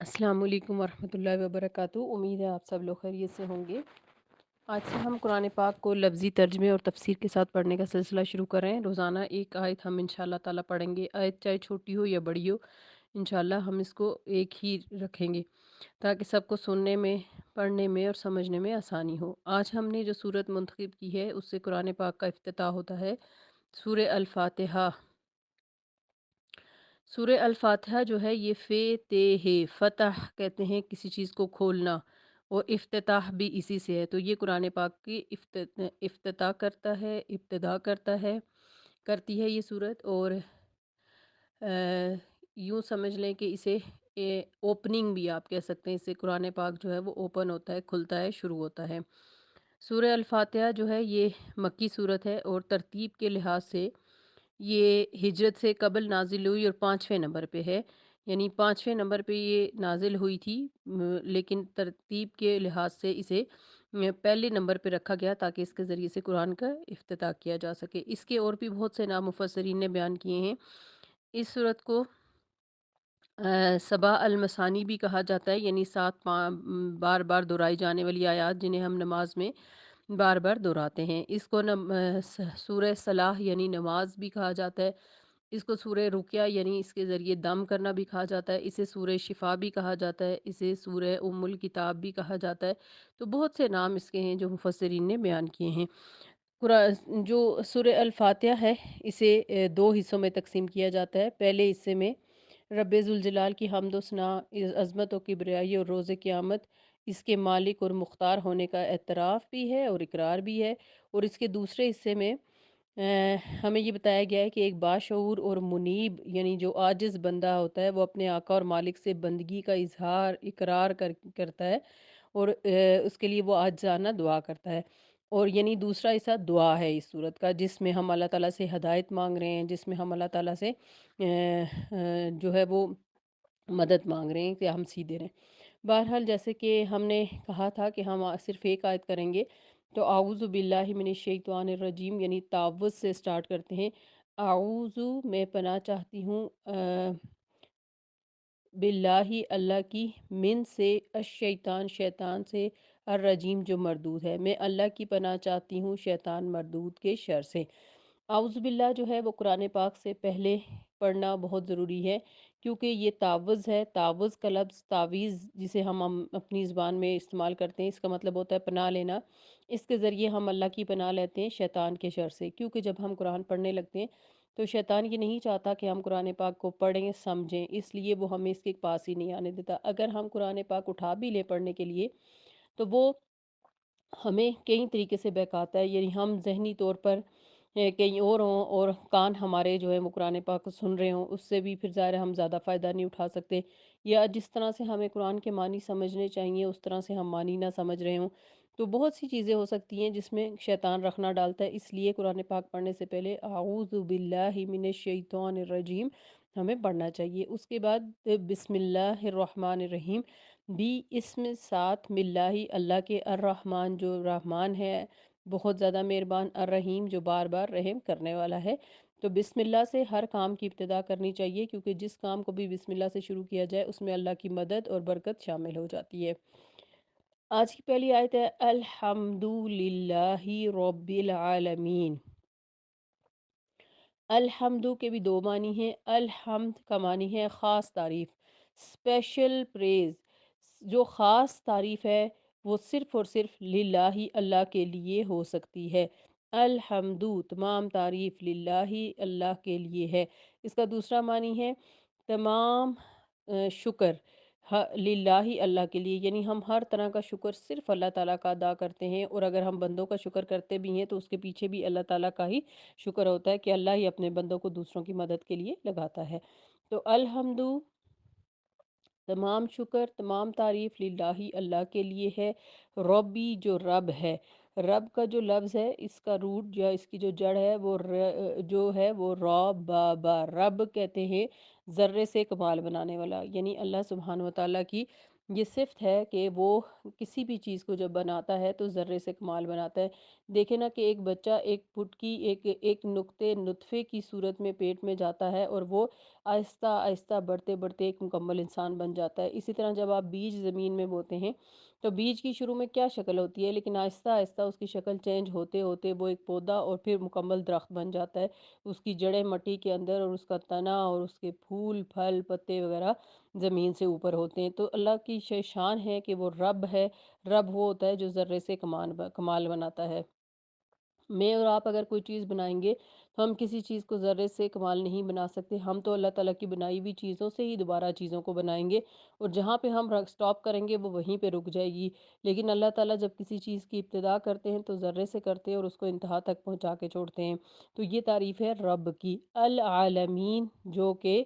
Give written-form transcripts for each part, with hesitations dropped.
السلام علیکم ورحمۃ اللہ وبرکاتہ۔ امید ہے آپ سب لوگ خیریت سے ہوں گے۔ آج سے ہم قرآن پاک کو لفظی ترجمے اور تفسیر کے ساتھ پڑھنے کا سلسلہ شروع کریں۔ روزانہ ایک آیت ہم انشاءاللہ تعالیٰ پڑھیں گے۔ آیت چاہے چھوٹی ہو یا بڑی ہو، انشاءاللہ ہم اس کو ایک ہی رکھیں گے تاکہ سب کو سننے میں، پڑھنے میں اور سمجھنے میں آسانی ہو۔ آج ہم نے جو صورت منتخب کی ہے اس سے قرآن پاک کا افتتاح ہوتا ہے سورہ الفاتحہ۔ سورہ الفاتحہ جو ہے یہ فتح کہتے ہیں کسی چیز کو کھولنا، اور افتتاح بھی اسی سے ہے۔ تو یہ قرآن پاک کی افتتاح کرتا ہے، ابتدا کرتی ہے یہ صورت، اور یوں سمجھ لیں کہ اسے اوپننگ بھی آپ کہہ سکتے ہیں۔ اس سے قرآن پاک جو ہے وہ اوپن ہوتا ہے، کھلتا ہے، شروع ہوتا ہے۔ سورہ الفاتحہ جو ہے یہ مکی صورت ہے، اور ترتیب کے لحاظ سے یہ ہجرت سے قبل نازل ہوئی اور 5ویں نمبر پہ ہے، یعنی 5ویں نمبر پہ یہ نازل ہوئی تھی، لیکن ترتیب کے لحاظ سے اسے پہلے نمبر پہ رکھا گیا تاکہ اس کے ذریعے سے قرآن کا افتتاح کیا جا سکے۔ اس کے اور بھی بہت سے نام مفسرین نے بیان کیے ہیں۔ اس صورت کو سبع المثانی بھی کہا جاتا ہے، یعنی بار بار دہرائی جانے والی آیات جنہیں ہم نماز میں بار بار دہراتے ہیں۔ اس کو سورہ صلاح یعنی نماز بھی کہا جاتا ہے۔ اس کو سورہ رقیہ یعنی اس کے ذریعے دم کرنا بھی کہا جاتا ہے۔ اسے سورہ شفا بھی کہا جاتا ہے۔ اسے سورہ ام الکتاب بھی کہا جاتا ہے۔ تو بہت سے نام اس کے ہیں جو مفسرین نے بیان کیے ہیں۔ جو سورہ الفاتحہ ہے اسے دو حصوں میں تقسیم کیا جاتا ہے۔ پہلے حصے میں رب ذوالجلال کی حمد و ثنا، عظمت و کبریائی اور روز قیامت، اس کے مالک اور مختار ہونے کا اعتراف بھی ہے اور اقرار بھی ہے۔ اور اس کے دوسرے حصے میں ہمیں یہ بتایا گیا ہے کہ ایک باشعور اور منیب یعنی جو عاجز بندہ ہوتا ہے وہ اپنے آقا اور مالک سے بندگی کا اظہار اقرار کرتا ہے، اور اس کے لیے وہ عاجزانہ دعا کرتا ہے۔ اور یعنی دوسرا حصہ دعا ہے اس صورت کا، جس میں ہم اللہ تعالیٰ سے ہدایت مانگ رہے ہیں، جس میں ہم اللہ تعالیٰ سے جو ہے وہ مدد مانگ رہے ہیں کہ ہم سیدھے رہیں۔ بہرحال جیسے کہ ہم نے کہا تھا کہ ہم صرف ایک آیت کریں گے، تو اعوذ باللہ من الشیطان الرجیم یعنی تعوذ سے سٹارٹ کرتے ہیں۔ اعوذ میں پناہ چاہتی ہوں باللہ اللہ کی، من سے الشیطان شیطان سے، الرجیم جو مردود ہے، میں اللہ کی پناہ چاہتی ہوں شیطان مردود کے شر سے۔ اعوذ باللہ جو ہے وہ قرآن پاک سے پہلے پڑھنا بہت ضروری ہے، کیونکہ یہ تعوذ ہے۔ تعوذ کا لفظ تعویذ جسے ہم اپنی زبان میں استعمال کرتے ہیں، اس کا مطلب ہوتا ہے پناہ لینا۔ اس کے ذریعے ہم اللہ کی پناہ لیتے ہیں شیطان کے شر سے، کیونکہ جب ہم قرآن پڑھنے لگتے ہیں تو شیطان یہ نہیں چاہتا کہ ہم قرآن پاک کو پڑھیں سمجھیں، اس لیے وہ ہمیں اس کے پاس ہی نہیں آنے دیتا۔ اگر ہم قرآن پاک اٹھا بھی لیں پڑھنے کے لیے تو وہ ہمیں کئی طریقے سے بہکاتا ہے، یعنی ہم ذہنی طور پر کہیں اور ہوں اور کان ہمارے جو ہے وہ قرآن پاک کو سن رہے ہوں، اس سے بھی پھر ظاہر ہے ہم زیادہ فائدہ نہیں اٹھا سکتے، یا جس طرح سے ہمیں قرآن کے معنی سمجھنے چاہیے اس طرح سے ہم معنی نہ سمجھ رہے ہوں۔ تو بہت سی چیزیں ہو سکتی ہیں جس میں شیطان رخنہ ڈالتا ہے، اس لیے قرآن پاک پڑھنے سے پہلے اعوذ باللہ من الشیطان الرجیم ہمیں پڑھنا چاہیے۔ اس کے بعد بسم اللہ الرحمن الرحیم بھی اسم ساتھ ملہ اللہ کے، الرحمن جو رحمان ہے بہت زیادہ مہربان، الرحیم جو بار بار رحم کرنے والا ہے۔ تو بسم اللہ سے ہر کام کی ابتدا کرنی چاہیے، کیونکہ جس کام کو بھی بسم اللہ سے شروع کیا جائے اس میں اللہ کی مدد اور برکت شامل ہو جاتی ہے۔ آج کی پہلی آیت ہے الحمد للہ رب العالمین۔ الحمد کے بھی دو معنی ہیں۔ الحمد کا معنی ہے خاص تعریف، اسپیشل پریز۔ جو خاص تعریف ہے وہ صرف اور صرف للہ اللہ کے لیے ہو سکتی ہے۔ الحمد تمام تعریف للہ اللہ کے لیے ہے۔ اس کا دوسرا معنی ہے تمام شکر للہ اللہ کے لیے، یعنی ہم ہر طرح کا شکر صرف اللہ تعالیٰ کا ادا کرتے ہیں، اور اگر ہم بندوں کا شکر کرتے بھی ہیں تو اس کے پیچھے بھی اللہ تعالیٰ کا ہی شکر ہوتا ہے کہ اللہ ہی اپنے بندوں کو دوسروں کی مدد کے لیے لگاتا ہے۔ تو الحمد تمام شکر تمام تعریف للہ اللہ کے لیے ہے۔ ربی جو رب ہے، رب کا جو لفظ ہے اس کا روٹ یا اس کی جو جڑ ہے وہ جو ہے وہ با رب کہتے ہیں ذرے سے کمال بنانے والا، یعنی اللہ سبحانہ و تعالیٰ کی یہ صفت ہے کہ وہ کسی بھی چیز کو جب بناتا ہے تو ذرے سے کمال بناتا ہے۔ دیکھیں نا کہ ایک بچہ ایک پھٹکی ایک نقطے نطفے کی صورت میں پیٹ میں جاتا ہے، اور وہ آہستہ آہستہ بڑھتے بڑھتے ایک مکمل انسان بن جاتا ہے۔ اسی طرح جب آپ بیج زمین میں بوتے ہیں تو بیج کی شروع میں کیا شکل ہوتی ہے، لیکن آہستہ آہستہ اس کی شکل چینج ہوتے ہوتے وہ ایک پودا اور پھر مکمل درخت بن جاتا ہے۔ اس کی جڑیں مٹی کے اندر اور اس کا تنا اور اس کے پھول پھل پتے وغیرہ زمین سے اوپر ہوتے ہیں۔ تو اللہ کی شان ہے کہ وہ رب ہے۔ رب وہ ہوتا ہے جو ذرے سے کمال بناتا ہے۔ میں اور آپ اگر کوئی چیز بنائیں گے تو ہم کسی چیز کو ذرے سے کمال نہیں بنا سکتے، ہم تو اللہ تعالیٰ کی بنائی ہوئی چیزوں سے ہی دوبارہ چیزوں کو بنائیں گے، اور جہاں پہ ہم سٹاپ کریں گے وہ وہیں پہ رک جائے گی۔ لیکن اللہ تعالیٰ جب کسی چیز کی ابتدا کرتے ہیں تو ذرے سے کرتے ہیں اور اس کو انتہا تک پہنچا کے چھوڑتے ہیں۔ تو یہ تعریف ہے رب کی، العالمین، جو کہ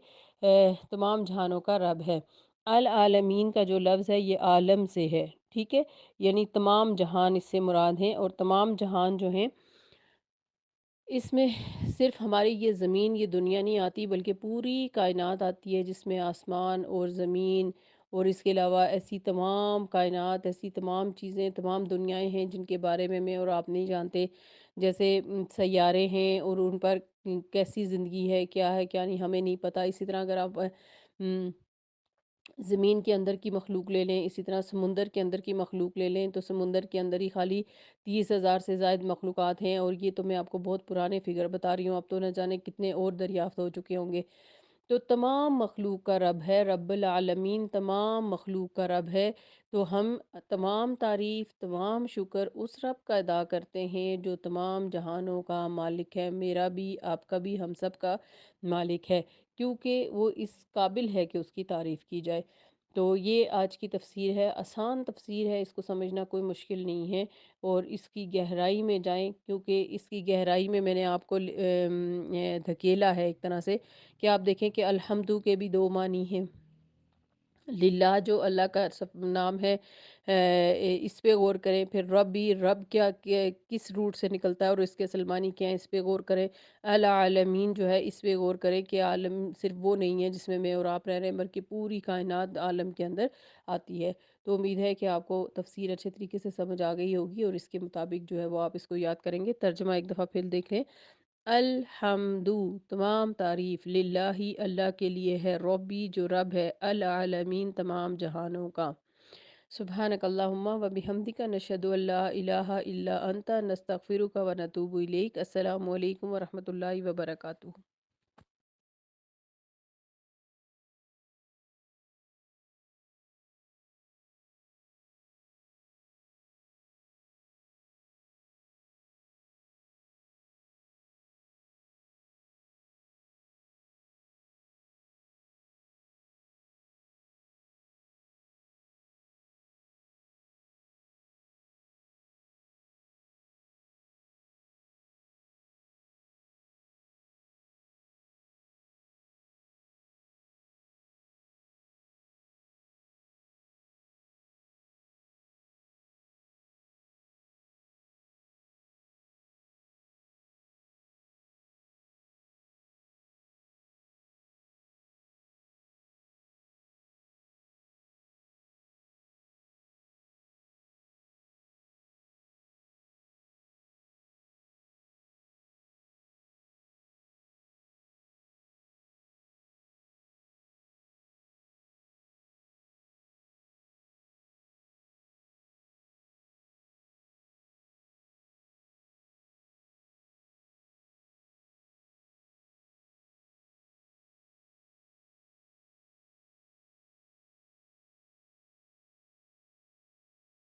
تمام جہانوں کا رب ہے۔ العالمین کا جو لفظ ہے یہ عالم سے ہے، ٹھیک ہے، یعنی تمام جہان اس سے مراد ہیں، اور تمام جہان جو ہیں اس میں صرف ہماری یہ زمین یہ دنیا نہیں آتی، بلکہ پوری کائنات آتی ہے، جس میں آسمان اور زمین اور اس کے علاوہ ایسی تمام کائنات، ایسی تمام چیزیں، تمام دنیایں ہیں جن کے بارے میں اور آپ نہیں جانتے، جیسے سیارے ہیں اور ان پر کیسی زندگی ہے، کیا ہے کیا نہیں، ہمیں نہیں پتہ۔ اسی طرح اگر آپ زمین کے اندر کی مخلوق لے لیں، اسی طرح سمندر کے اندر کی مخلوق لے لیں، تو سمندر کے اندر ہی خالی 30,000 سے زائد مخلوقات ہیں، اور یہ تو میں آپ کو بہت پرانے فگر بتا رہی ہوں، اب تو نہ جانے کتنے اور دریافت ہو چکے ہوں گے۔ تو تمام مخلوق کا رب ہے، رب العالمین تمام مخلوق کا رب ہے۔ تو ہم تمام تعریف، تمام شکر اس رب کا ادا کرتے ہیں جو تمام جہانوں کا مالک ہے، میرا بھی، آپ کا بھی، ہم سب کا مالک ہے، کیونکہ وہ اس قابل ہے کہ اس کی تعریف کی جائے۔ تو یہ آج کی تفسیر ہے، آسان تفسیر ہے، اس کو سمجھنا کوئی مشکل نہیں ہے، اور اس کی گہرائی میں جائیں، کیونکہ اس کی گہرائی میں نے آپ کو دھکیلا ہے ایک طرح سے، کہ آپ دیکھیں کہ الحمدو کے بھی دو معنی ہیں، للہ جو اللہ کا نام ہے، اس پہ غور کریں، پھر رب بھی، رب کس روٹ سے نکلتا ہے اور اس کے اصل معنی کیا ہے، اس پہ غور کریں۔ العالمین جو ہے اس پہ غور کریں کہ عالم صرف وہ نہیں ہے جس میں اور آپ رہ رہے ہیں، بلکہ پوری کائنات عالم کے اندر آتی ہے۔ تو امید ہے کہ آپ کو تفسیر اچھے طریقے سے سمجھ آ گئی ہوگی، اور اس کے مطابق جو ہے وہ آپ اس کو یاد کریں گے۔ ترجمہ ایک دفعہ پھر دیکھ لیں۔ الحمدو تمام تعریف، للہ اللہ کے لیے ہے، ربی جو رب ہے، العالمین تمام جہانوں کا۔ سبحانک اللہم و بحمدک، نشہد ان لا الہ الا انت، نستغفرک و نتوب الیک۔ السلام علیکم ورحمۃ اللہ وبرکاتہ۔